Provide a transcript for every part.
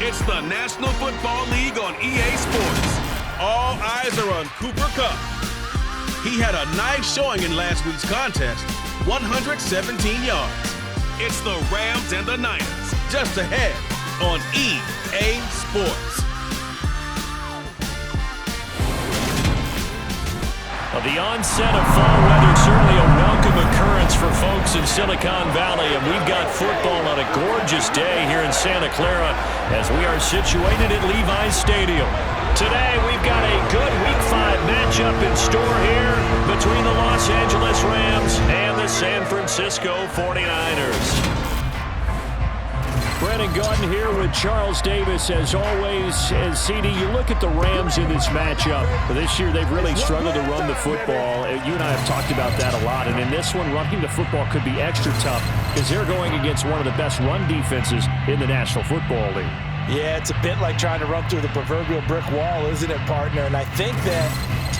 It's the National Football League on EA Sports. All eyes are on Cooper Kupp. He had a nice showing in last week's contest, 117 yards. It's the Rams and the Niners, just ahead on EA Sports. Well, the onset of fall weather is certainly a welcome occurrence for folks in Silicon Valley, and we've got football on a gorgeous day here in Santa Clara as we are situated at Levi's Stadium. Today, we've got a good Week 5 matchup in store here between the Los Angeles Rams and the San Francisco 49ers. Brennan Gunn here with Charles Davis. As always, as CD, you look at the Rams in this matchup. This year, they've really struggled to run the football. You and I have talked about that a lot. And in this one, running the football could be extra tough because they're going against one of the best run defenses in the National Football League. Yeah, it's a bit like trying to run through the proverbial brick wall, isn't it, partner? And I think that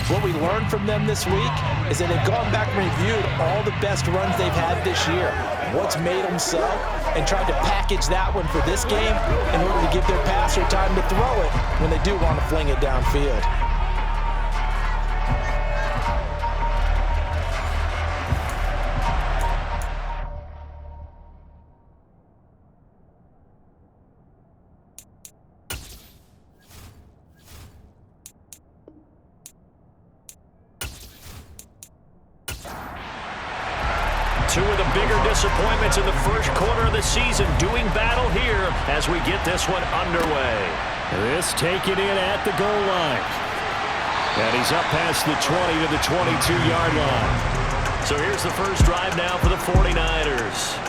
what we learned from them this week is that they've gone back and reviewed all the best runs they've had this year. What's made them so, and tried to package that one for this game in order to give their passer time to throw it when they do want to fling it downfield. Two of the bigger disappointments in the first quarter of the season doing battle here as we get this one underway. This taken in at the goal line. And he's up past the 20 to the 22-yard line. So here's the first drive now for the 49ers.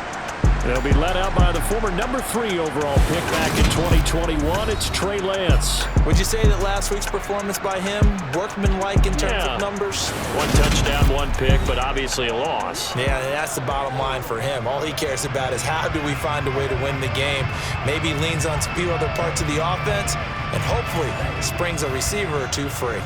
They'll be led out by the former number 3 overall pick back in 2021. It's Trey Lance. Would you say that last week's performance by him, workmanlike in terms of numbers? 1 touchdown, 1 pick, but obviously a loss. Yeah, that's the bottom line for him. All he cares about is how do we find a way to win the game. Maybe leans on a few other parts of the offense, and hopefully springs a receiver or two free.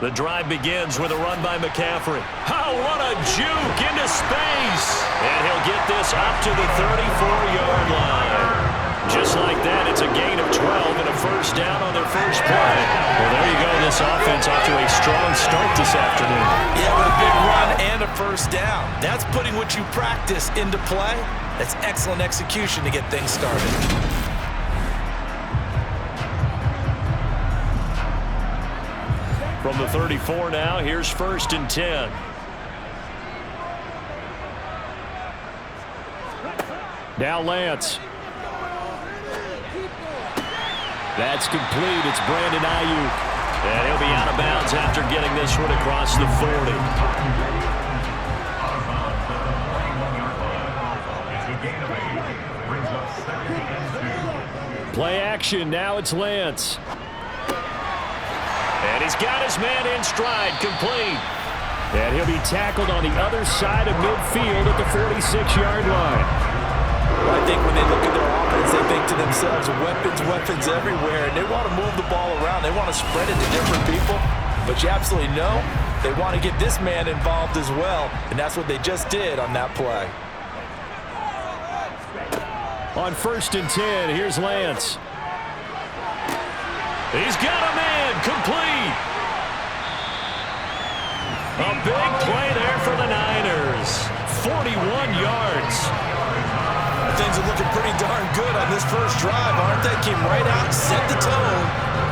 The drive begins with a run by McCaffrey. Oh, what a juke into space. And he'll get this up to the 34-yard line. Just like that, it's a gain of 12 and a first down on their first play. Well, there you go. This offense off to a strong start this afternoon. Yeah, with a big run and a first down. That's putting what you practice into play. That's excellent execution to get things started. From the 34 now, here's 1st and 10. Now Lance. That's complete. It's Brandon Ayuk. And he'll be out of bounds after getting this one across the 40. Play action. Now it's Lance. And he's got his man in stride, complete. And he'll be tackled on the other side of midfield at the 46-yard line. Well, I think when they look at their offense, they think to themselves, weapons everywhere, and they want to move the ball around. They want to spread it to different people. But you absolutely know they want to get this man involved as well, and that's what they just did on that play. On 1st and 10, here's Lance. He's got a man, complete. A big play there for the Niners. 41 yards. Things are looking pretty darn good on this first drive, aren't they? Came right out, set the tone,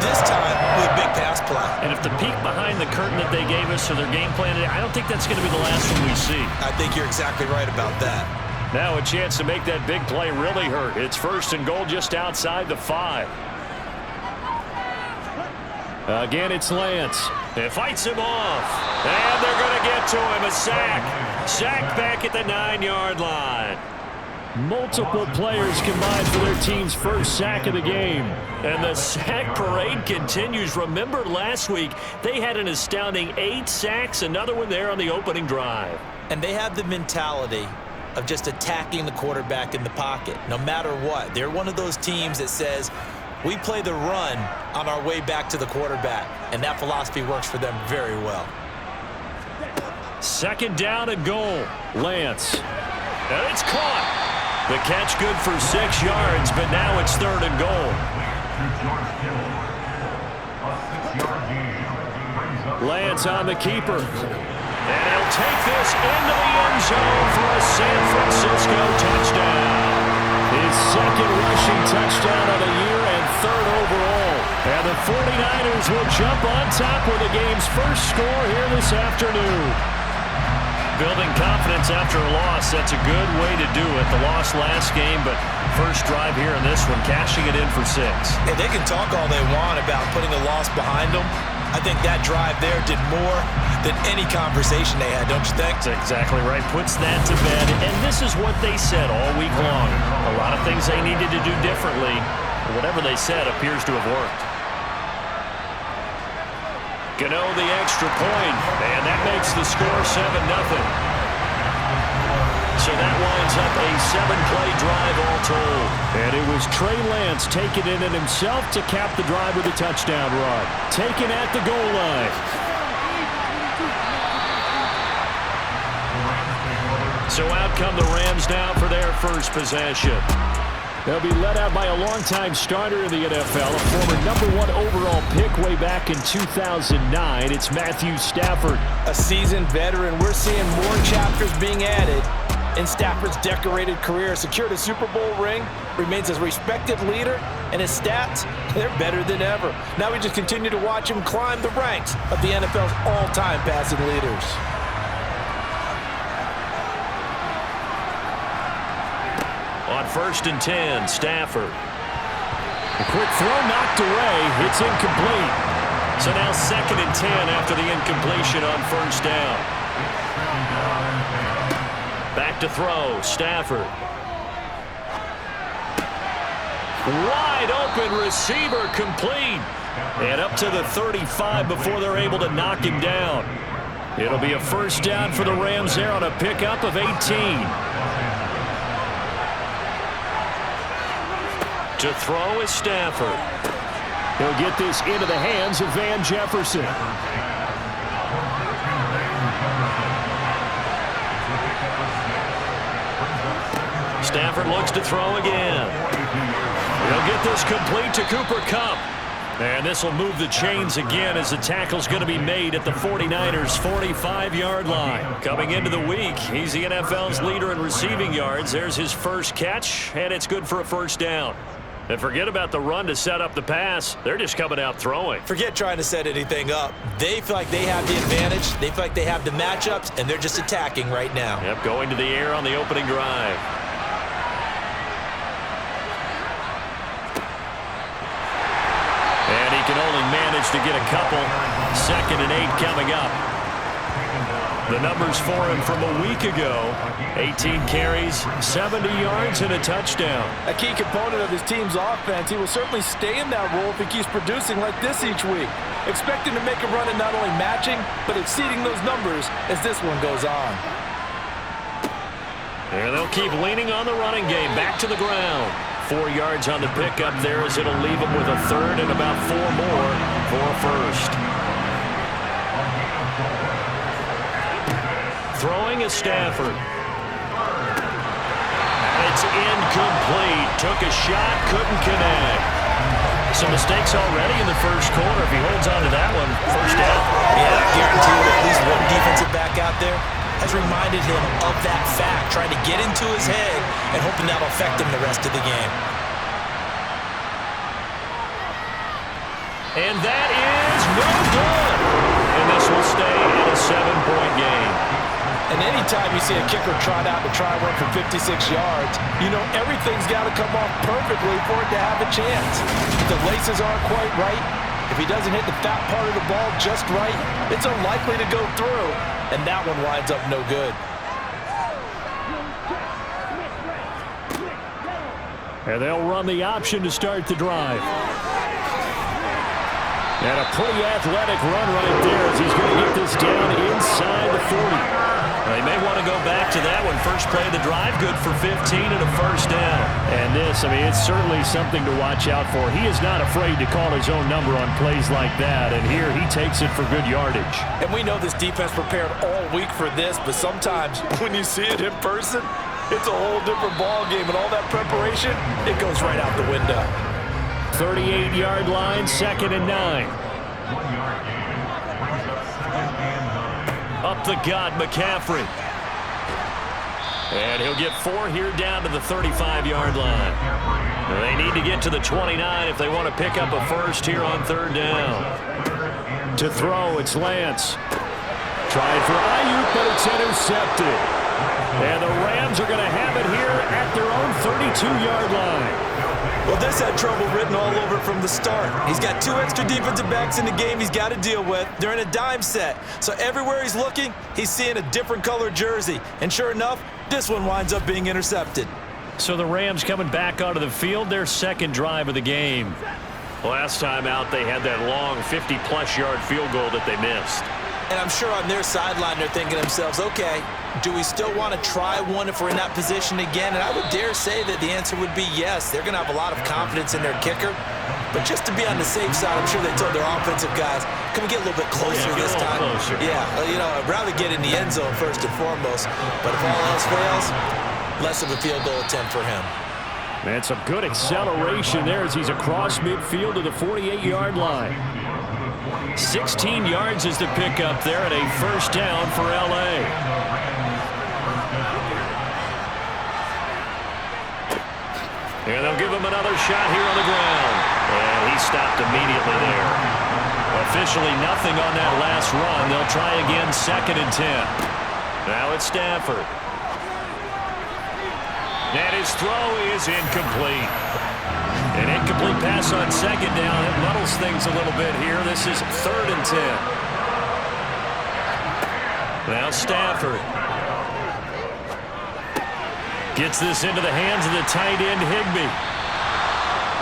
this time with a big pass play. And if the peek behind the curtain that they gave us for their game plan, I don't think that's going to be the last one we see. I think you're exactly right about that. Now a chance to make that big play really hurt. It's 1st and goal just outside the 5. Again, it's Lance. It fights him off. And they're going to get to him. A sack. Sack back at the 9-yard line. Multiple players combined for their team's first sack of the game. And the sack parade continues. Remember last week, they had an astounding 8 sacks, another one there on the opening drive. And they have the mentality of just attacking the quarterback in the pocket, no matter what. They're one of those teams that says, we play the run on our way back to the quarterback, and that philosophy works for them very well. 2nd down and goal. Lance. And it's caught. The catch good for 6 yards, but now it's 3rd and goal. Lance on the keeper. And he'll take this into the end zone for a San Francisco touchdown. His 2nd rushing touchdown of the year and 3rd overall. And the 49ers will jump on top with the game's first score here this afternoon. Building confidence after a loss, that's a good way to do it. The loss last game, but first drive here in this one, cashing it in for 6. Yeah, they can talk all they want about putting a loss behind them. I think that drive there did more than any conversation they had, don't you think? That's exactly right. Puts that to bed. And this is what they said all week long. A lot of things they needed to do differently. Whatever they said appears to have worked. Gano the extra point, and that makes the score 7-0. So that winds up a 7-play drive all told. And it was Trey Lance taking it in himself to cap the drive with a touchdown run. Taken at the goal line. So out come the Rams now for their first possession. They'll be led out by a longtime starter in the NFL, a former #1 overall pick way back in 2009. It's Matthew Stafford. A seasoned veteran. We're seeing more chapters being added in Stafford's decorated career. Secured a Super Bowl ring, remains a respected leader, and his stats, they're better than ever. Now we just continue to watch him climb the ranks of the NFL's all-time passing leaders. On 1st and 10, Stafford. A quick throw knocked away. It's incomplete. So now 2nd and 10 after the incompletion on 1st down. Back to throw, Stafford. Wide open receiver complete. And up to the 35 before they're able to knock him down. It'll be a 1st down for the Rams there on a pickup of 18. To throw is Stafford. He'll get this into the hands of Van Jefferson. Stafford looks to throw again. He'll get this complete to Cooper Kupp. And this will move the chains again as the tackle's going to be made at the 49ers' 45-yard line. Coming into the week, he's the NFL's leader in receiving yards. There's his first catch, and it's good for a 1st down. And forget about the run to set up the pass. They're just coming out throwing. Forget trying to set anything up. They feel like they have the advantage. They feel like they have the matchups, and they're just attacking right now. Yep, going to the air on the opening drive. And he can only manage to get a couple. 2nd and 8 coming up. The numbers for him from a week ago. 18 carries, 70 yards, and a touchdown. A key component of his team's offense. He will certainly stay in that role if he keeps producing like this each week. Expecting to make a run at not only matching, but exceeding those numbers as this one goes on. And they'll keep leaning on the running game. Back to the ground. 4 yards on the pickup there as it'll leave him with a 3rd and about 4 more for a 1st. Throwing is Stafford. It's incomplete. Took a shot, couldn't connect. Some mistakes already in the 1st quarter. If he holds on to that one, 1st down. Yeah, I guarantee you at least one defensive back out there has reminded him of that fact, trying to get into his head and hoping that'll affect him the rest of the game. And that is no good. And this will stay at a 7-point game. And anytime you see a kicker trot out to try one for 56 yards, you know everything's got to come off perfectly for it to have a chance. If the laces aren't quite right, if he doesn't hit the fat part of the ball just right, it's unlikely to go through, and that one winds up no good. And they'll run the option to start the drive. And a pretty athletic run right there as he's going to get this down inside the 40. They may want to go back to that one. First play of the drive, good for 15 and a 1st down. And this, I mean, it's certainly something to watch out for. He is not afraid to call his own number on plays like that. And here he takes it for good yardage. And we know this defense prepared all week for this, but sometimes when you see it in person, it's a whole different ball game, and all that preparation, it goes right out the window. 38-yard line, 2nd and 9. Up the gut, McCaffrey. And he'll get 4 here down to the 35-yard line. They need to get to the 29 if they want to pick up a first here on 3rd down. To throw, it's Lance. Trying for Ayuk, but it's intercepted. And the Rams are going to have it here at their own 32-yard line. Well, this had trouble written all over it from the start. He's got 2 extra defensive backs in the game he's got to deal with. They're in a dime set. So everywhere he's looking, he's seeing a different color jersey. And sure enough, this one winds up being intercepted. So the Rams coming back onto the field, their 2nd drive of the game. Last time out, they had that long 50-plus yard field goal that they missed. And I'm sure on their sideline, they're thinking to themselves, okay, do we still want to try one if we're in that position again? And I would dare say that the answer would be yes. They're going to have a lot of confidence in their kicker. But just to be on the safe side, I'm sure they told their offensive guys, can we get a little bit closer this time? Yeah, you know, I'd rather get in the end zone first and foremost. But if all else fails, less of a field goal attempt for him. And some good acceleration there as he's across midfield to the 48-yard line. 16 yards is the pickup there at a 1st down for L.A. And they'll give him another shot here on the ground. And he stopped immediately there. Officially nothing on that last run. They'll try again 2nd and 10. Now it's Stafford. And his throw is incomplete. An incomplete pass on 2nd down. It muddles things a little bit here. This is 3rd and 10. Now Stafford gets this into the hands of the tight end Higbee.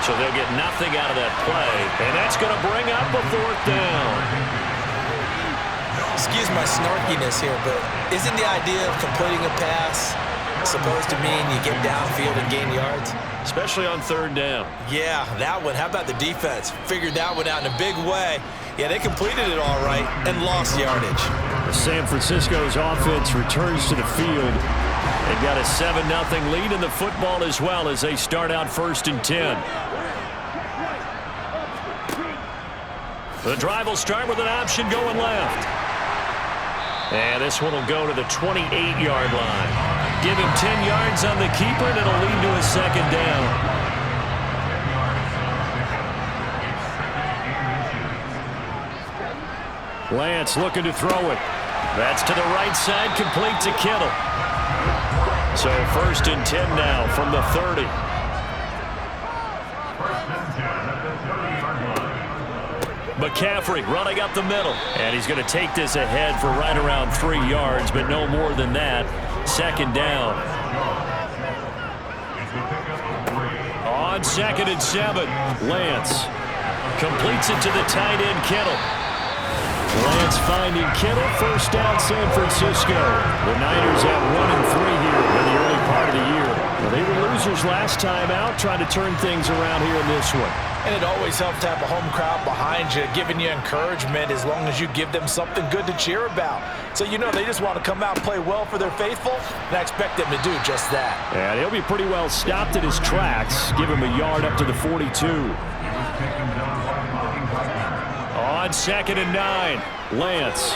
So they'll get nothing out of that play. And that's going to bring up a 4th down. Excuse my snarkiness here, but isn't the idea of completing a pass supposed to mean you get downfield and gain yards? Especially on 3rd down. Yeah, that one. How about the defense? Figured that one out in a big way. Yeah, they completed it all right and lost yardage. San Francisco's offense returns to the field. They've got a 7-0 lead in the football as well as they start out 1st and 10. The drive will start with an option going left. And this one will go to the 28-yard line. Give him 10 yards on the keeper, and it'll lead to a 2nd down. Lance looking to throw it. That's to the right side, complete to Kittle. So 1st and 10 now from the 30. McCaffrey running up the middle. And he's going to take this ahead for right around 3 yards, but no more than that. 2nd down. On 2nd and 7, Lance completes it to the tight end Kittle. Lance finding Kittle, 1st down San Francisco. The Niners have 1-3 here in the early part of the year. Well, they were losers last time out, trying to turn things around here in this one. And it always helps to have a home crowd behind you, giving you encouragement as long as you give them something good to cheer about. So, you know, they just want to come out and play well for their faithful, and I expect them to do just that. And he'll be pretty well stopped at his tracks. Give him a yard up to the 42. On 2nd and 9, Lance.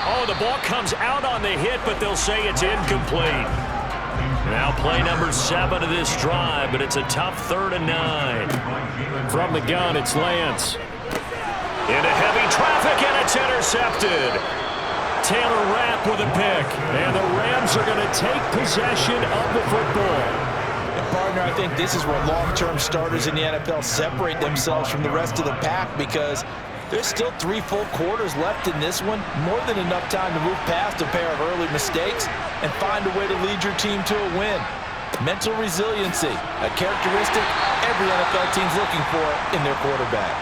Oh, the ball comes out on the hit, but they'll say it's incomplete. Now play number 7 of this drive, but it's a tough 3rd and 9. From the gun, it's Lance. Into heavy traffic, and it's intercepted. Taylor Rapp with a pick, and the Rams are going to take possession of the football. And partner, I think this is where long-term starters in the NFL separate themselves from the rest of the pack, because there's still 3 full quarters left in this one. More than enough time to move past a pair of early mistakes and find a way to lead your team to a win. Mental resiliency, a characteristic every NFL team's looking for in their quarterback.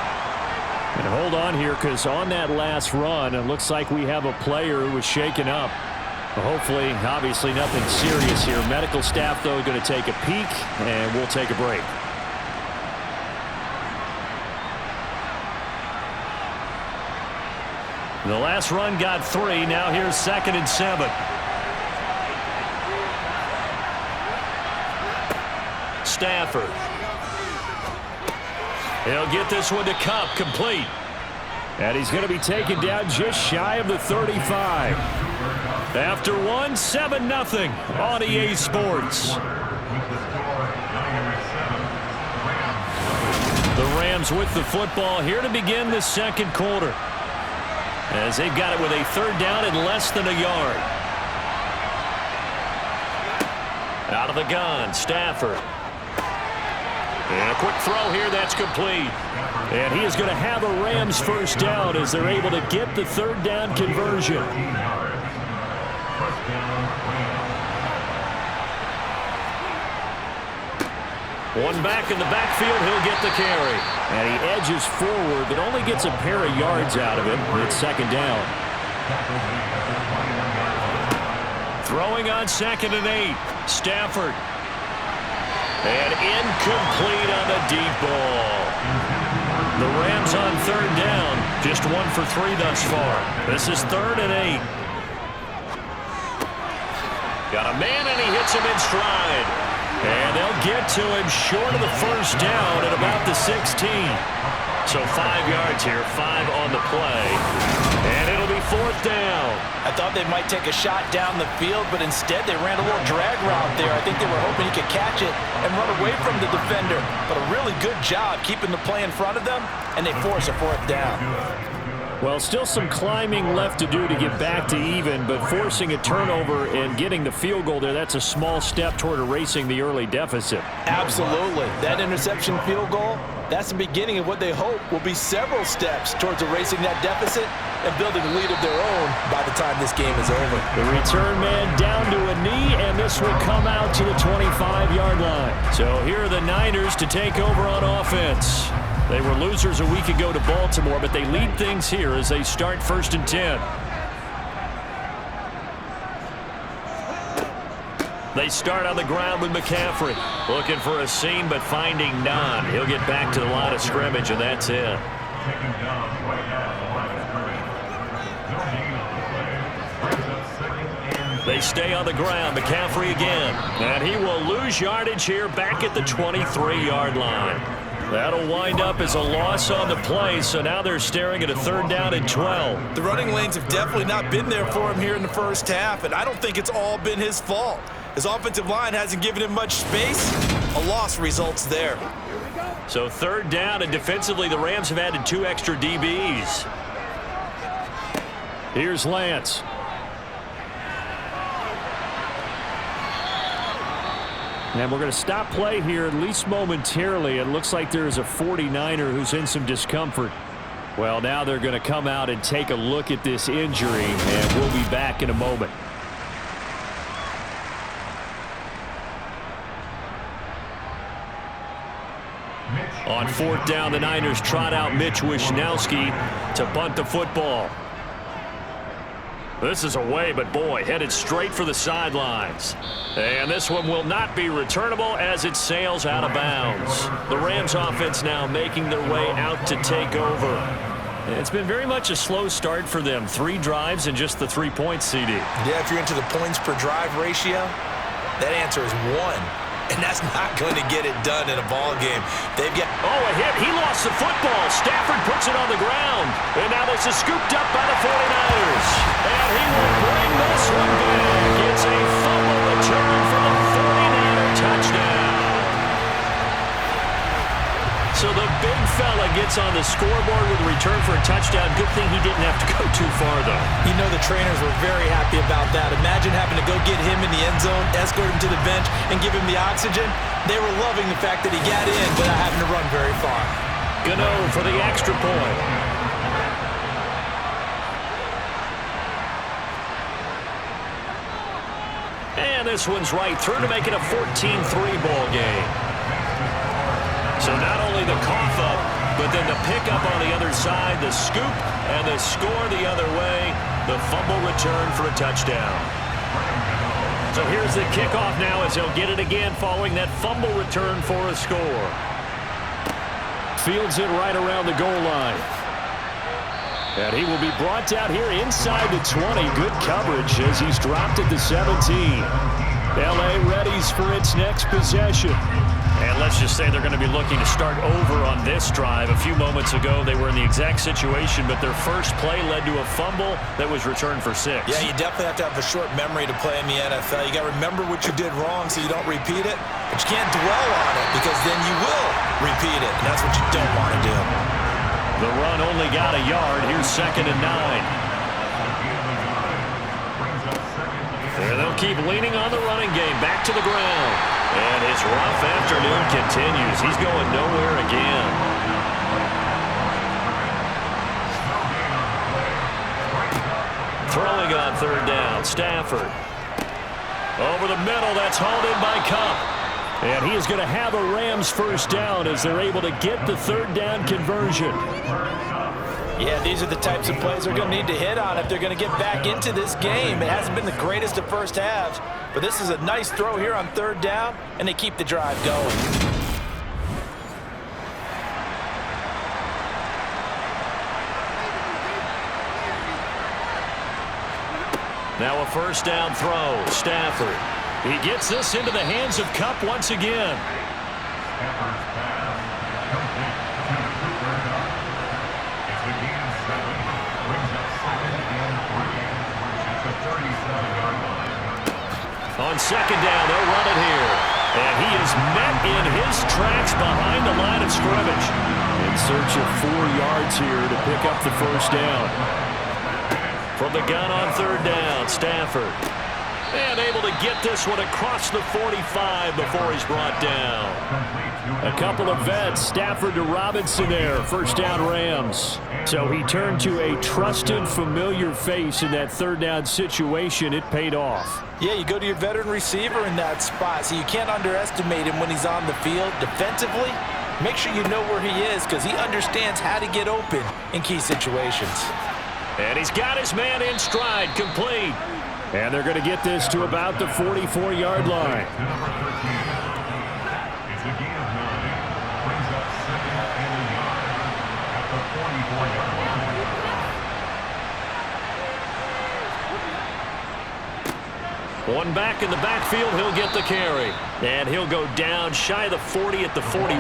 And hold on here, because on that last run, it looks like we have a player who was shaken up. Hopefully, obviously nothing serious here. Medical staff, though, going to take a peek, and we'll take a break. The last run got 3. Now here's 2nd and 7. Stafford. He'll get this one to Kupp, complete. And he's going to be taken down just shy of the 35. After one, 7-0 on EA Sports. The Rams with the football here to begin the second quarter, as they've got it with a third down and less than a yard. Out of the gun, Stafford. And a quick throw here, that's complete. And he is going to have a Rams first down as they're able to get the third down conversion. One back in the backfield, he'll get the carry. And he edges forward, but only gets a pair of yards out of it. It's second down. Throwing on 2nd and 8. Stafford. And incomplete on the deep ball. The Rams on third down. Just 1 for 3 thus far. This is 3rd and 8. Got a man, and he hits him in stride. And they'll get to him short of the first down at about the 16. So 5 yards here, 5 on the play. And it'll be 4th down. I thought they might take a shot down the field, but instead they ran a little drag route there. I think they were hoping he could catch it and run away from the defender. But a really good job keeping the play in front of them, and they force a 4th down. Well, still some climbing left to do to get back to even, but forcing a turnover and getting the field goal there, that's a small step toward erasing the early deficit. Absolutely. That interception field goal, that's the beginning of what they hope will be several steps towards erasing that deficit and building a lead of their own by the time this game is over. The return man down to a knee, and this will come out to the 25-yard line. So here are the Niners to take over on offense. They were losers a week ago to Baltimore, but they lead things here as they start 1st and 10. They start on the ground with McCaffrey. Looking for a seam, but finding none. He'll get back to the line of scrimmage, and that's it. They stay on the ground. McCaffrey again. And he will lose yardage here back at the 23-yard line. That'll wind up as a loss on the play, so now they're staring at a 3rd down and 12. The running lanes have definitely not been there for him here in the first half, and I don't think it's all been his fault. His offensive line hasn't given him much space. A loss results there. So 3rd down, and defensively the Rams have added 2 extra DBs. Here's Lance. And we're going to stop play here, at least momentarily. It looks like there's a 49er who's in some discomfort. Well, now they're going to come out and take a look at this injury, and we'll be back in a moment. On 4th down, the Niners trot out Mitch Wishnowski to punt the football. This is away, but boy, headed straight for the sidelines. And this one will not be returnable as it sails out of bounds. The Rams offense now making their way out to take over. It's been very much a slow start for them. 3 drives and just the 3 points, CD. Yeah, if you're into the points per drive ratio, that answer is 1. And that's not going to get it done in a ball game. They've got... Oh, a hit. He lost the football. Stafford puts it on the ground. And now this is scooped up by the 49ers. And he will bring this one back. It's a fumble return for the 49er touchdown. So the big fella gets on the scoreboard with a return for a touchdown. Good thing he didn't have to go too far, though. You know the trainers were very happy about that. Imagine having to go get him in the end zone, escort him to the bench, and give him the oxygen. They were loving the fact that he got in without having to run very far. Gano for the extra point. And this one's right through to make it a 14-3 ball game. So not only the cough up, but then the pickup on the other side, the scoop, and the score the other way, the fumble return for a touchdown. So here's the kickoff now as he'll get it again following that fumble return for a score. Fields it right around the goal line. And he will be brought down here inside the 20. Good coverage as he's dropped at the 17. LA readies for its next possession. And let's just say they're going to be looking to start over on this drive. A few moments ago, they were in the exact situation, but their first play led to a fumble that was returned for 6. Yeah, you definitely have to have a short memory to play in the NFL. You got to remember what you did wrong so you don't repeat it, but you can't dwell on it because then you will repeat it, and that's what you don't want to do. The run only got a yard. Here's 2nd and 9. And they'll keep leaning on the running game. Back to the ground. And his rough afternoon continues. He's going nowhere again. Throwing on 3rd down. Stafford. Over the middle. That's hauled in by Cup. And he is going to have a Rams first down as they're able to get the 3rd down conversion. Yeah, these are the types of plays they're going to need to hit on if they're going to get back into this game. It hasn't been the greatest of first halves, but this is a nice throw here on 3rd down, and they keep the drive going. Now a first down throw. Stafford. He gets this into the hands of Cup once again. On 2nd down, they'll run it here. And he is met in his tracks behind the line of scrimmage. In search of 4 yards here to pick up the first down. From the gun on 3rd down, Stafford. And able to get this one across the 45 before he's brought down. A couple of vets, Stafford to Robinson there, first down Rams. So he turned to a trusted, familiar face in that 3rd down situation. It paid off. Yeah, you go to your veteran receiver in that spot, so you can't underestimate him when he's on the field. Defensively, make sure you know where he is because he understands how to get open in key situations. And he's got his man in stride, complete. And they're going to get this to about the 44-yard line. One back in the backfield, he'll get the carry. And he'll go down shy of the 40 at the 41.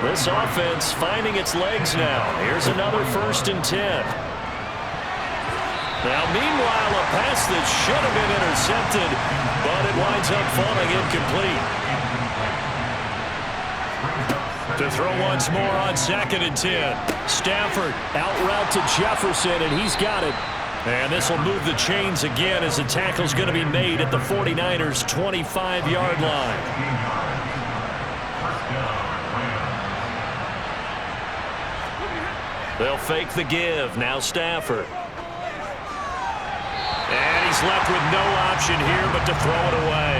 This offense finding its legs now. Here's another 1st and 10. Now, meanwhile, a pass that should have been intercepted, but it winds up falling incomplete. To throw once more on 2nd and 10. Stafford out route to Jefferson, and he's got it. And this will move the chains again as the tackle's going to be made at the 49ers' 25-yard line. They'll fake the give. Now Stafford. And he's left with no option here but to throw it away.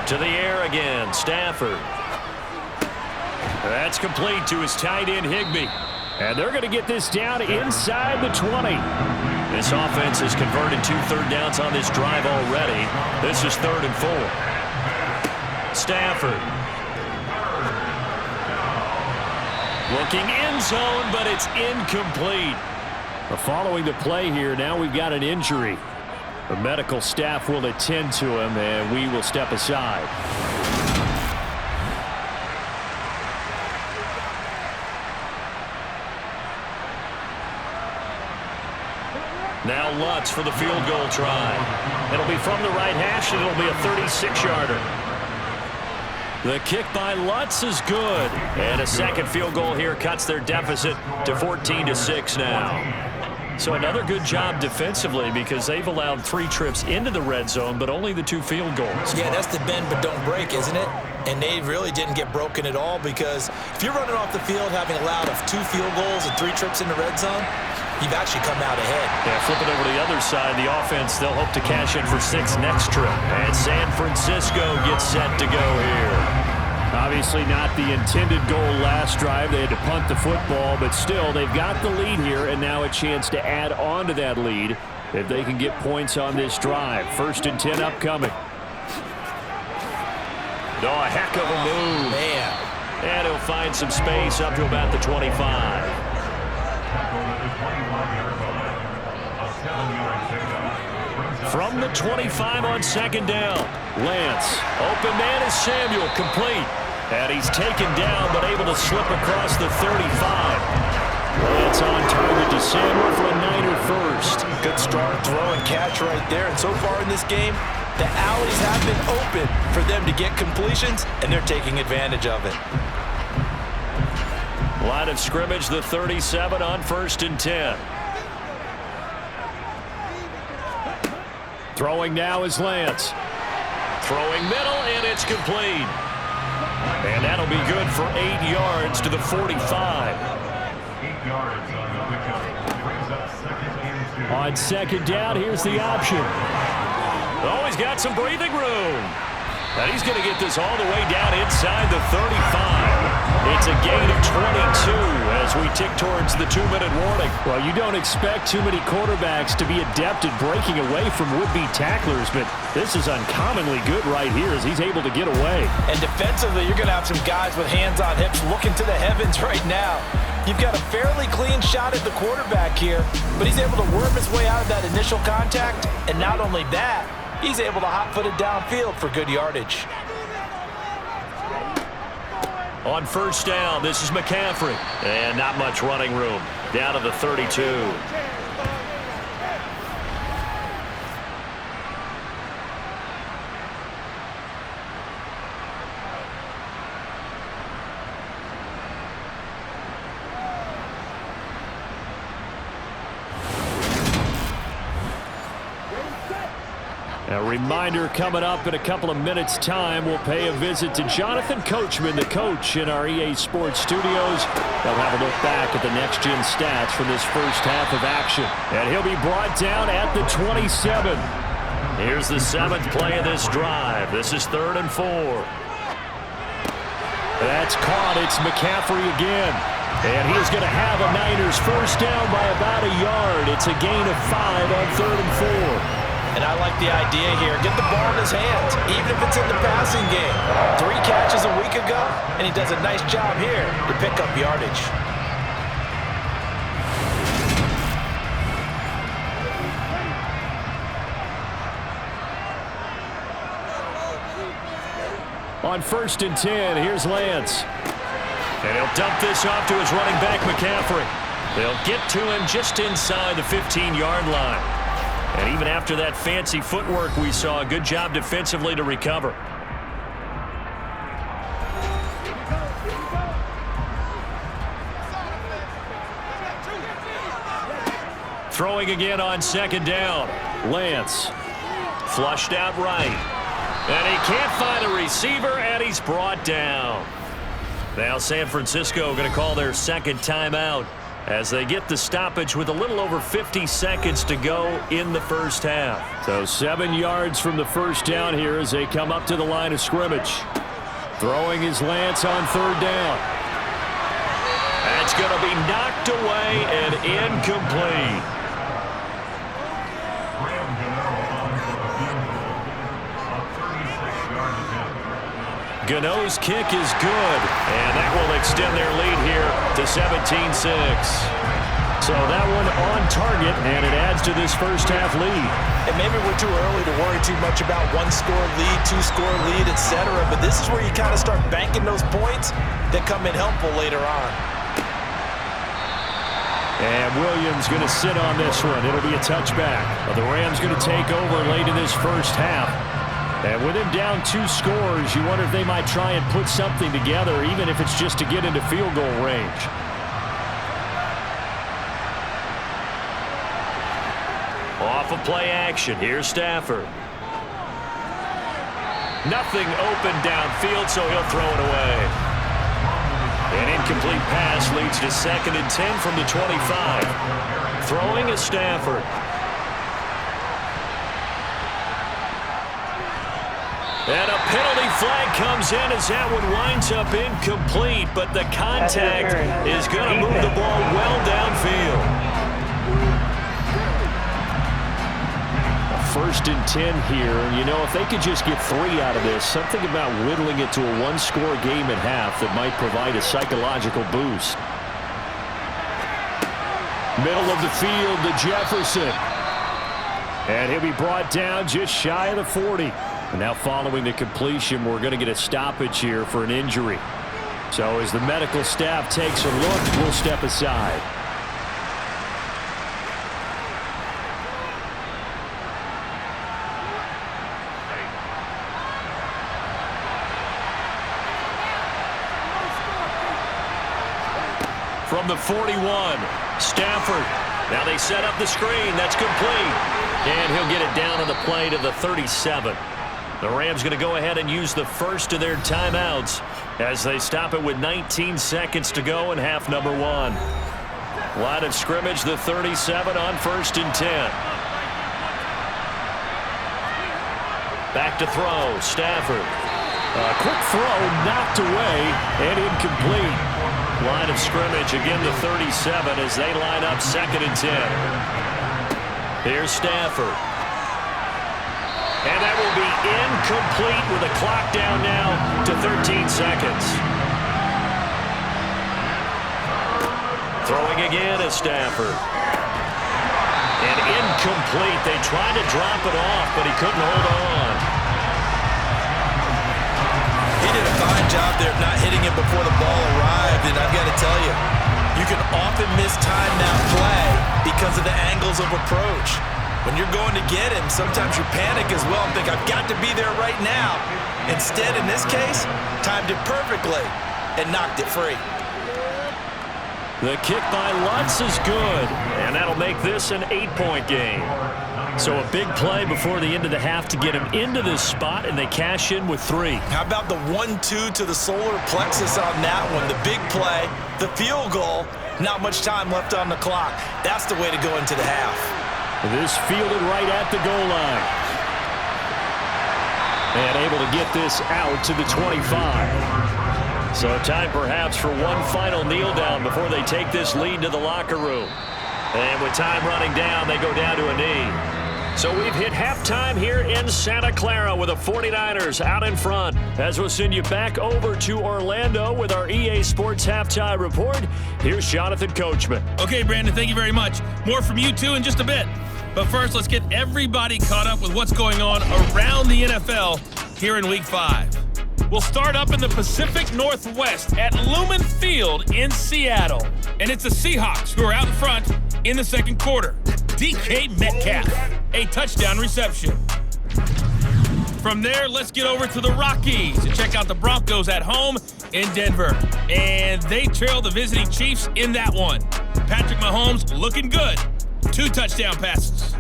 To the air again. Stafford. That's complete to his tight end, Higbee. And they're going to get this down inside the 20. This offense has converted 2 3rd downs on this drive already. This is 3rd and 4. Stafford. Looking end zone, but it's incomplete. Following the play here, now we've got an injury. The medical staff will attend to him, and we will step aside. Now Lutz for the field goal try. It'll be from the right hash, and it'll be a 36-yarder. The kick by Lutz is good. And a second field goal here cuts their deficit to 14-6 now. So another good job defensively because they've allowed 3 trips into the red zone, but only the 2 field goals. Yeah, that's the bend but don't break, isn't it? And they really didn't get broken at all because if you're running off the field having allowed 2 field goals and 3 trips in the red zone, you've actually come out ahead. Yeah, flip it over to the other side. The offense, they'll hope to cash in for 6 next trip. And San Francisco gets set to go here. Obviously not the intended goal last drive. They had to punt the football, but still, they've got the lead here, and now a chance to add on to that lead if they can get points on this drive. 1st and 10 upcoming. No, a heck of a move. Man. And he'll find some space up to about the 25. From the 25 on second down. Lance. Open man is Samuel. Complete. And he's taken down, but able to slip across the 35. Lance on target to Samuel for a Niner first. Good strong throw and catch right there. And so far in this game, the alleys have been open for them to get completions, and they're taking advantage of it. Line of scrimmage, the 37 on 1st and 10. Throwing now is Lance. Throwing middle, and it's complete. And that'll be good for 8 yards to the 45. 8 yards on the pickup. Brings up 2nd and 2. On second down, here's the option. Oh, he's got some breathing room. And he's going to get this all the way down inside the 35. It's a gain of 22 as we tick towards the 2-minute warning. Well, you don't expect too many quarterbacks to be adept at breaking away from would-be tacklers, but this is uncommonly good right here as he's able to get away. And defensively, you're going to have some guys with hands on hips looking to the heavens right now. You've got a fairly clean shot at the quarterback here, but he's able to worm his way out of that initial contact, and not only that, he's able to hot-foot it downfield for good yardage. On 1st down, this is McCaffrey. And not much running room. Down to the 32. A reminder coming up in a couple of minutes' time. We'll pay a visit to Jonathan Coachman, the coach in our EA Sports studios. They'll have a look back at the next-gen stats from this first half of action. And he'll be brought down at the 27. Here's the 7th play of this drive. This is 3rd and 4. That's caught. It's McCaffrey again. And he is going to have a Niners first down by about a yard. It's a gain of 5 on 3rd and 4. And I like the idea here. Get the ball in his hands, even if it's in the passing game. 3 catches a week ago, and he does a nice job here to pick up yardage. On 1st and 10, here's Lance. And he'll dump this off to his running back, McCaffrey. They'll get to him just inside the 15-yard line. And even after that fancy footwork we saw, a good job defensively to recover. Throwing again on 2nd down. Lance. Flushed out right. And he can't find a receiver, and he's brought down. Now San Francisco going to call their 2nd timeout as they get the stoppage with a little over 50 seconds to go in the first half. So 7 yards from the first down here as they come up to the line of scrimmage. Throwing is Lance on 3rd down. That's going to be knocked away and incomplete. Gano's kick is good, and that will extend their lead here to 17-6. So that one on target, and it adds to this first half lead. And maybe we're too early to worry too much about 1-score lead, 2-score lead, etc. But this is where you kind of start banking those points that come in helpful later on. And Williams going to sit on this one. It'll be a touchback. The Rams going to take over late in this first half. And with him down 2 scores, you wonder if they might try and put something together, even if it's just to get into field goal range. Off of play action, here's Stafford. Nothing open downfield, so he'll throw it away. An incomplete pass leads to 2nd and 10 from the 25. Throwing is Stafford. And a penalty flag comes in as that one winds up incomplete, but the contact is going to move the ball well downfield. 1st and 10 here. You know, if they could just get 3 out of this, something about whittling it to a 1-score game at half that might provide a psychological boost. Middle of the field to Jefferson. And he'll be brought down just shy of the 40. And now following the completion, we're going to get a stoppage here for an injury. So as the medical staff takes a look, we'll step aside. From the 41, Stafford. Now they set up the screen. That's complete. And he'll get it down on the play to the 37. The Rams going to go ahead and use the first of their timeouts as they stop it with 19 seconds to go in half number 1. Line of scrimmage, the 37 on 1st and 10. Back to throw, Stafford. A quick throw knocked away and incomplete. Line of scrimmage, again the 37 as they line up 2nd and 10. Here's Stafford. And that will be incomplete with the clock down now to 13 seconds. Throwing again is Stafford. And incomplete. They tried to drop it off, but he couldn't hold on. He did a fine job there of not hitting it before the ball arrived, and I've got to tell you, you can often mistime that play because of the angles of approach. When you're going to get him, sometimes you panic as well and think, I've got to be there right now. Instead, in this case, timed it perfectly and knocked it free. The kick by Lutz is good, and that'll make this an 8-point game. So a big play before the end of the half to get him into this spot, and they cash in with 3. How about the 1-2 to the solar plexus on that one? The big play, the field goal, not much time left on the clock. That's the way to go into the half. This fielded right at the goal line. And able to get this out to the 25. So time perhaps for one final kneel down before they take this lead to the locker room. And with time running down, they go down to a knee. So we've hit halftime here in Santa Clara with the 49ers out in front. As we'll send you back over to Orlando with our EA Sports Halftime Report, here's Jonathan Coachman. Okay, Brandon, thank you very much. More from you two in just a bit. But first, let's get everybody caught up with what's going on around the NFL here in Week 5. We'll start up in the Pacific Northwest at Lumen Field in Seattle. And it's the Seahawks who are out in front in the second quarter. DK Metcalf, a touchdown reception. From there, let's get over to the Rockies to check out the Broncos at home in Denver. And they trail the visiting Chiefs in that one. Patrick Mahomes looking good. 2 touchdown passes.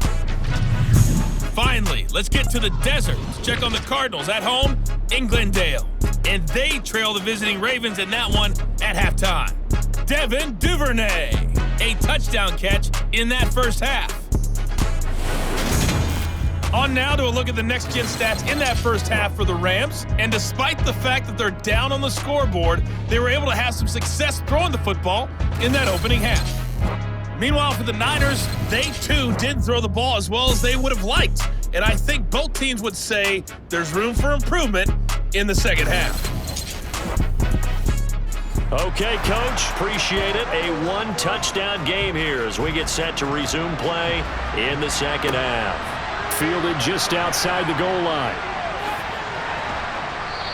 Finally, let's get to the desert to check on the Cardinals at home in Glendale. And they trail the visiting Ravens in that one at halftime. Devin Duvernay, a touchdown catch in that first half. On now to a look at the next-gen stats in that first half for the Rams. And despite the fact that they're down on the scoreboard, they were able to have some success throwing the football in that opening half. Meanwhile, for the Niners, they too didn't throw the ball as well as they would have liked. And I think both teams would say there's room for improvement in the second half. Okay, Coach, appreciate it. A 1-touchdown game here as we get set to resume play in the second half. Fielded just outside the goal line.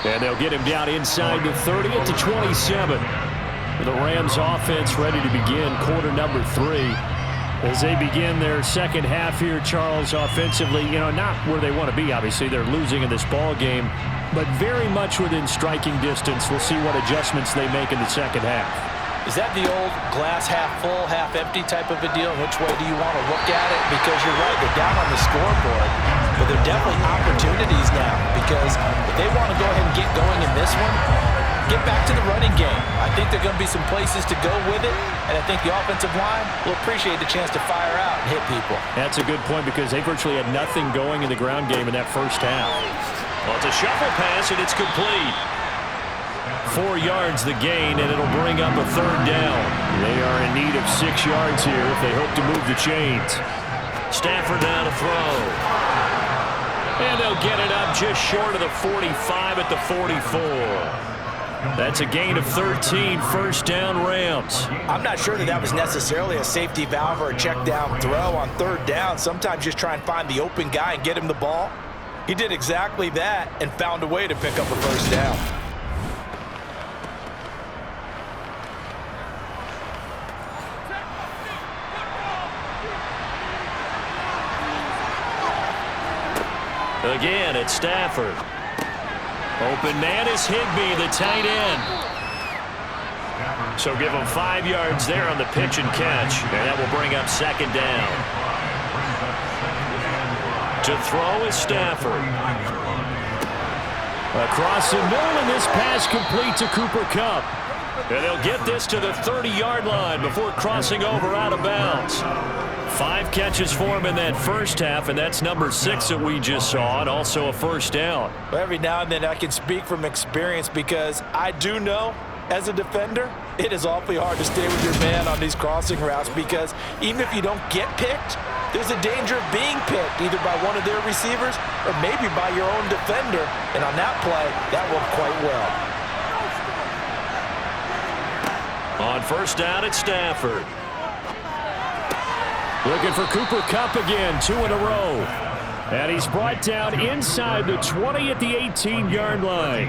And they'll get him down inside the 30 at the 27. The Rams offense ready to begin quarter number 3. As they begin their second half here, Charles, offensively, not where they want to be, obviously. They're losing in this ball game, but very much within striking distance. We'll see what adjustments they make in the second half. Is that the old glass half full, half empty type of a deal? And which way do you want to look at it? Because you're right, they're down on the scoreboard, but there are definitely opportunities now because if they want to go ahead and get going in this one, get back to the running game. I think there are going to be some places to go with it, and I think the offensive line will appreciate the chance to fire out and hit people. That's a good point because they virtually had nothing going in the ground game in that first half. Well, it's a shuffle pass, and it's complete. 4 yards the gain, and it'll bring up a third down. They are in need of 6 yards here if they hope to move the chains. Stafford down to throw. And they'll get it up just short of the 45 at the 44. That's a gain of 13, first down Rams. I'm not sure that was necessarily a safety valve or a check down throw on third down. Sometimes just try and find the open guy and get him the ball. He did exactly that and found a way to pick up a first down. Again, it's Stafford. Open man is Higbee, the tight end. So give him 5 yards there on the pitch and catch, and that will bring up second down. To throw is Stafford. Across the middle, and this pass complete to Cooper Kupp. And they'll get this to the 30-yard line before crossing over out of bounds. 5 catches for him in that first half, and that's number 6 that we just saw, and also a first down. Well, every now and then I can speak from experience because I do know, as a defender, it is awfully hard to stay with your man on these crossing routes because even if you don't get picked, there's a danger of being picked either by one of their receivers or maybe by your own defender. And on that play, that worked quite well. On first down, it's Stafford. Looking for Cooper Kupp again, 2 in a row. And he's brought down inside the 20 at the 18-yard line.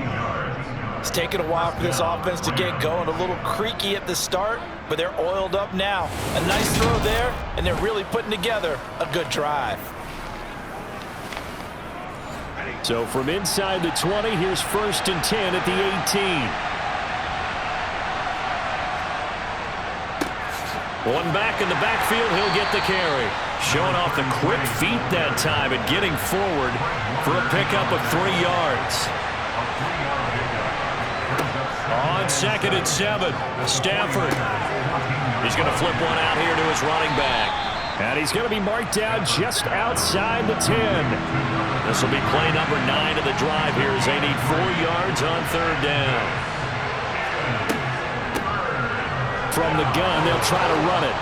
It's taken a while for this offense to get going. A little creaky at the start, but they're oiled up now. A nice throw there, and they're really putting together a good drive. So from inside the 20, here's 1st and 10 at the 18. One back in the backfield, he'll get the carry. Showing off the quick feet that time and getting forward for a pickup of 3 yards. On 2nd and 7, Stafford. He's going to flip one out here to his running back. And he's going to be marked down just outside the 10. This will be play number 9 of the drive here as they need 4 yards on third down. From the gun, they'll try to run it.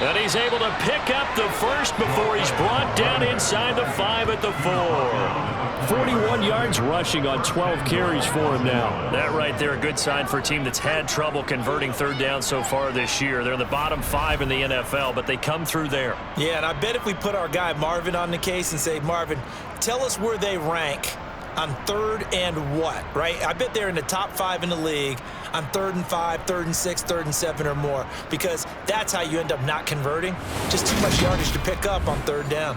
And he's able to pick up the first before he's brought down inside the 5 at the 4. 41 yards rushing on 12 carries for him now. That right there, a good sign for a team that's had trouble converting third down so far this year. They're in the bottom 5 in the NFL, but they come through there. Yeah, and I bet if we put our guy Marvin on the case and say, Marvin, tell us where they rank on 3rd and what, right? I bet they're in the top 5 in the league on 3rd and 5, 3rd and 6, 3rd and 7 or more, because that's how you end up not converting. Just too much yardage to pick up on 3rd down.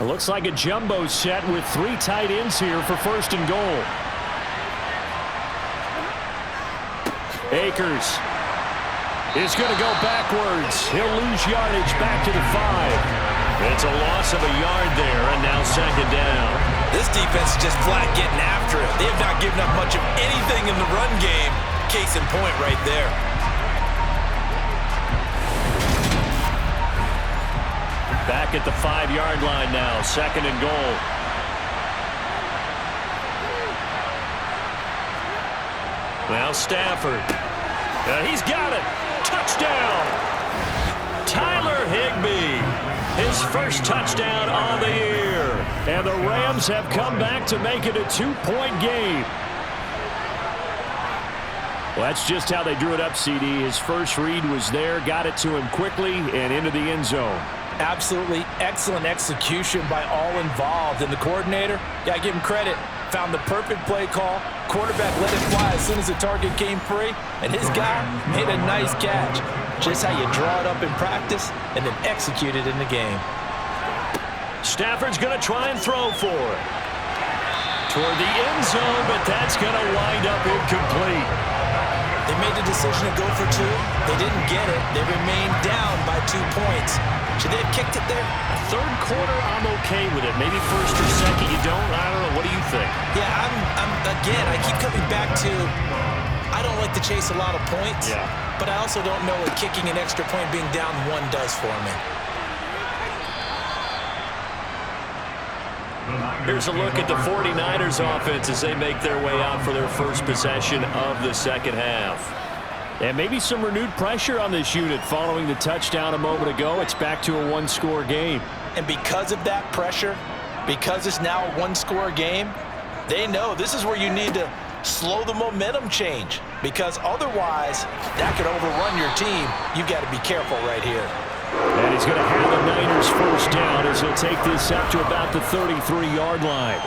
It looks like a jumbo set with 3 tight ends here for 1st and goal. Akers is going to go backwards. He'll lose yardage back to the 5. It's a loss of a yard there, and now 2nd down. This defense is just flat getting after it. They have not given up much of anything in the run game. Case in point right there. Back at the 5-yard line now, 2nd and goal. Now Stafford. He's got it. Touchdown. Tyler Higbee. His first touchdown on the year. And the Rams have come back to make it a 2-point game. Well, that's just how they drew it up, CD. His first read was there, got it to him quickly, and into the end zone. Absolutely excellent execution by all involved. And the coordinator, yeah, I give him credit, found the perfect play call. Quarterback let it fly as soon as the target came free, and his guy made a nice catch. Just how you draw it up in practice and then execute it in the game. Stafford's going to try and throw for it. Toward the end zone, but that's going to wind up incomplete. They made the decision to go for 2. They didn't get it. They remained down by 2 points. Should they have kicked it there? Third quarter, I'm okay with it. Maybe first or second, you don't. I don't know. What do you think? Yeah, again, I keep coming back to I don't like to chase a lot of points, but I also don't know what kicking an extra point being down 1 does for me. Here's a look at the 49ers offense as they make their way out for their first possession of the second half. And maybe some renewed pressure on this unit following the touchdown a moment ago. It's back to a 1-score game. And because of that pressure, because it's now a 1-score game, they know this is where you need to slow the momentum change. because otherwise that could overrun your team. You've got to be careful right here. And he's going to have the Niners first down as he'll take this up to about the 33-yard line.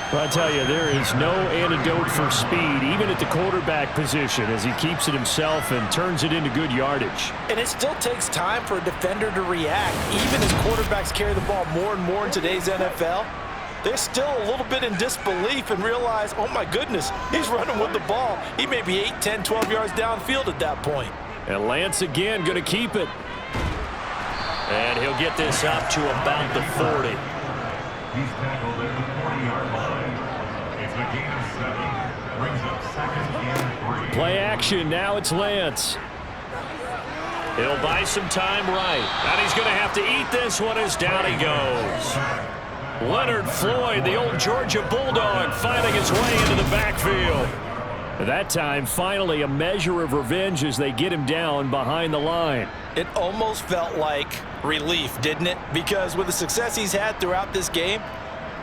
But I tell you, there is no antidote for speed, even at the quarterback position, as he keeps it himself and turns it into good yardage. And it still takes time for a defender to react. Even as quarterbacks carry the ball more and more in today's NFL, they're still a little bit in disbelief and realize, oh my goodness, he's running with the ball. He may be 8, 10, 12 yards downfield at that point. And Lance again going to keep it. And he'll get this up to about the 40. He's tackled at the 40-yard line. It's a gain of 7. Brings up 2nd and 3. Play action. Now it's Lance. He'll buy some time right. And he's going to have to eat this one as down he goes. Leonard Floyd, the old Georgia Bulldog, finding his way into the backfield. That time, finally, a measure of revenge as they get him down behind the line. It almost felt like relief, didn't it? Because with the success he's had throughout this game,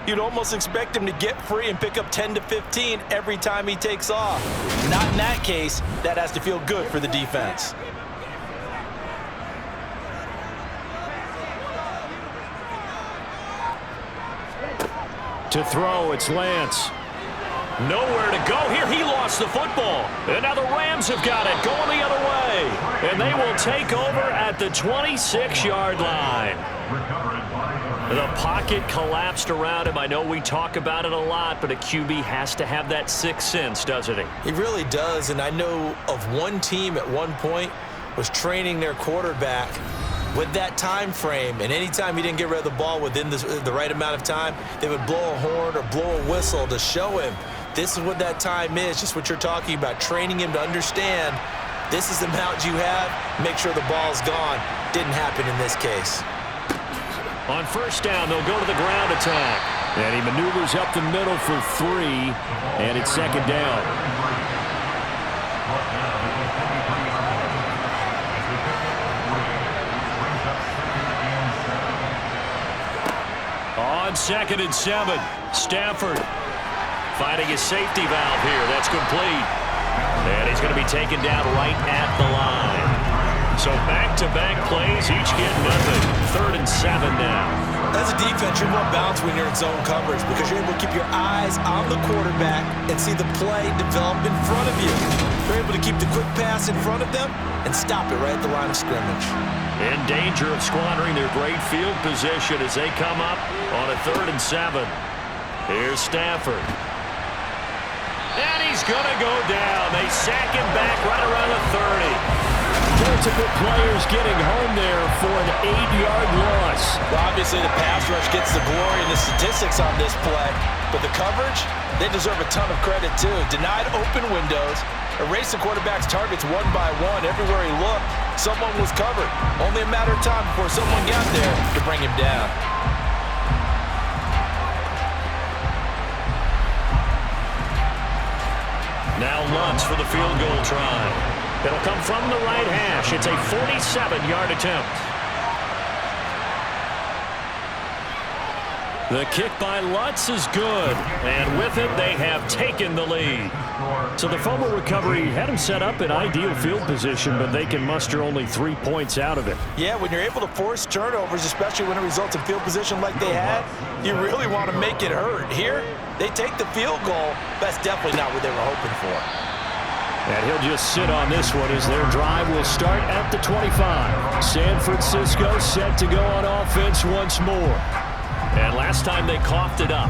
you'd almost expect him to get free and pick up 10 to 15 every time he takes off. Not in that case. That has to feel good for the defense. To throw, it's Lance. Nowhere to go here. He lost the football. And now the Rams have got it going the other way. And they will take over at the 26-yard line. The pocket collapsed around him. I know we talk about it a lot, but a QB has to have that sixth sense, doesn't he? He really does, and I know of one team at one point was training their quarterback with that time frame, and anytime he didn't get rid of the ball within the right amount of time, they would blow a horn or blow a whistle to show him this is what that time is, just what you're talking about, training him to understand this is the amount you have, make sure the ball's gone. Didn't happen in this case. On first down, they'll go to the ground attack. And he maneuvers up the middle for 3, and it's second down. On 2nd and 7, Stafford finding his safety valve here. That's complete. And he's going to be taken down right at the line. So back-to-back plays, each get nothing. 3rd and 7 now. As a defense, you're more balanced when you're in zone coverage because you're able to keep your eyes on the quarterback and see the play develop in front of you. You're able to keep the quick pass in front of them and stop it right at the line of scrimmage. In danger of squandering their great field position as they come up on a 3rd and 7. Here's Stafford. And he's going to go down. They sack him back right around the 30. Multiple players getting home there for an 8-yard loss. Well, obviously, the pass rush gets the glory and the statistics on this play, but the coverage, they deserve a ton of credit, too. Denied open windows, erased the quarterback's targets one by one. Everywhere he looked, someone was covered. Only a matter of time before someone got there to bring him down. Now Lutz for the field goal try. It'll come from the right hash. It's a 47-yard attempt. The kick by Lutz is good. And with it, they have taken the lead. So the fumble recovery had him set up in ideal field position, but they can muster only 3 points out of it. Yeah, when you're able to force turnovers, especially when it results in field position like they had, you really want to make it hurt. Here, they take the field goal. That's definitely not what they were hoping for. And he'll just sit on this one as their drive will start at the 25. San Francisco set to go on offense once more. And last time they coughed it up,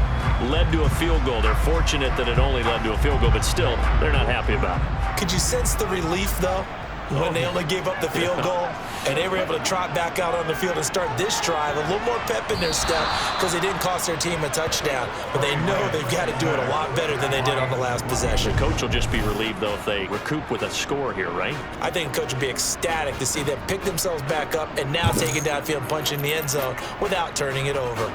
led to a field goal. They're fortunate that it only led to a field goal, but still, they're not happy about it. Could you sense the relief, though, when they only gave up the field goal and they were able to trot back out on the field and start this drive? A little more pep in their step because they didn't cost their team a touchdown, but they know they've got to do it a lot better than they did on the last possession. The coach will just be relieved, though, if they recoup with a score here, right? I think the coach will be ecstatic to see them pick themselves back up and now take it downfield and punch in the end zone without turning it over.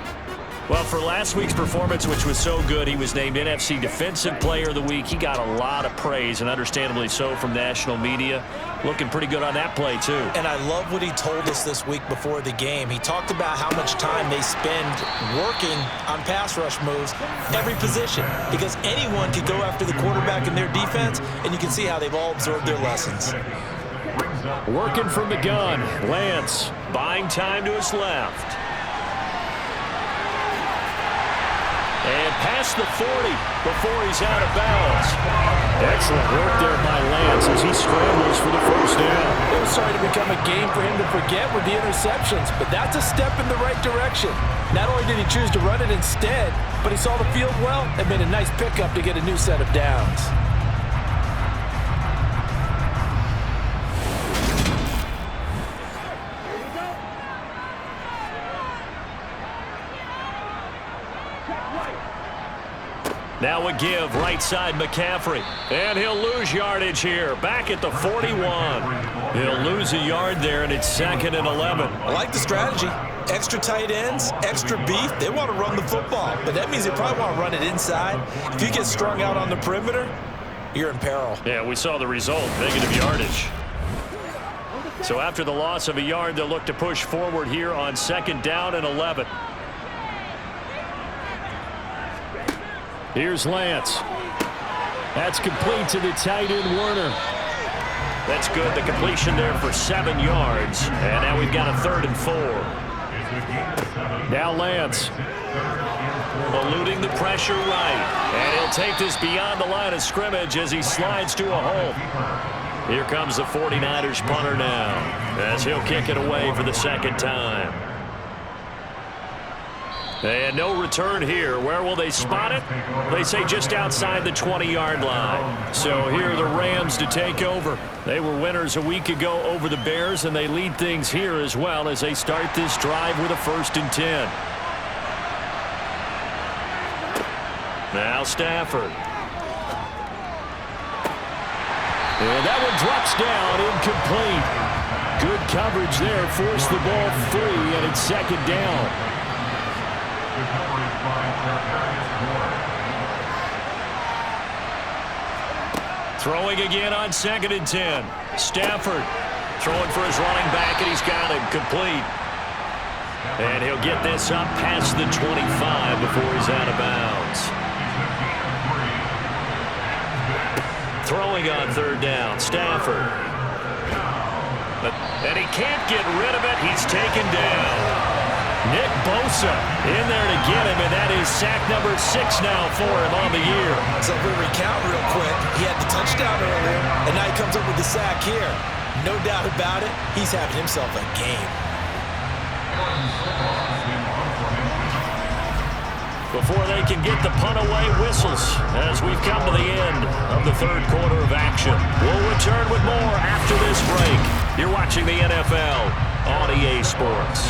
Well, for last week's performance, which was so good, he was named NFC Defensive Player of the Week. He got a lot of praise, and understandably so, from national media. Looking pretty good on that play, too. And I love what he told us this week before the game. He talked about how much time they spend working on pass rush moves, every position, because anyone could go after the quarterback in their defense, and you can see how they've all absorbed their lessons. Working from the gun, Lance buying time to his left. And past the 40 before he's out of bounds. Excellent work there by Lance as he scrambles for the first down. It was starting to become a game for him to forget with the interceptions, but that's a step in the right direction. Not only did he choose to run it instead, but he saw the field well and made a nice pickup to get a new set of downs. Now a give, right side McCaffrey. And he'll lose yardage here, back at the 41. He'll lose a yard there, and it's 2nd and 11. I like the strategy. Extra tight ends, extra beef. They want to run the football, but that means they probably want to run it inside. If you get strung out on the perimeter, you're in peril. Yeah, we saw the result, negative yardage. So after the loss of a yard, they'll look to push forward here on 2nd down and 11. Here's Lance. That's complete to the tight end, Werner. That's good. The completion there for 7 yards. And now we've got a 3rd and 4. Now Lance. Eluding the pressure right. And he'll take this beyond the line of scrimmage as he slides to a hole. Here comes the 49ers punter now as he'll kick it away for the 2nd time. And no return here. Where will they spot it? They say just outside the 20-yard line. So here are the Rams to take over. They were winners a week ago over the Bears, and they lead things here as well as they start this drive with a 1st and 10. Now Stafford. And that one drops down, incomplete. Good coverage there, forced the ball free, and it's 2nd down. Throwing again on 2nd and 10. Stafford throwing for his running back, and he's got him complete. And he'll get this up past the 25 before he's out of bounds. Throwing on 3rd down, Stafford. And he can't get rid of it. He's taken down. Nick Bosa in there to get him, and that is sack number 6 now for him on the year. So if we recount real quick, he had the touchdown earlier, and now he comes up with the sack here. No doubt about it, he's having himself a game. Before they can get the punt away, whistles as we've come to the end of the 3rd quarter of action. We'll return with more after this break. You're watching the NFL on EA Sports.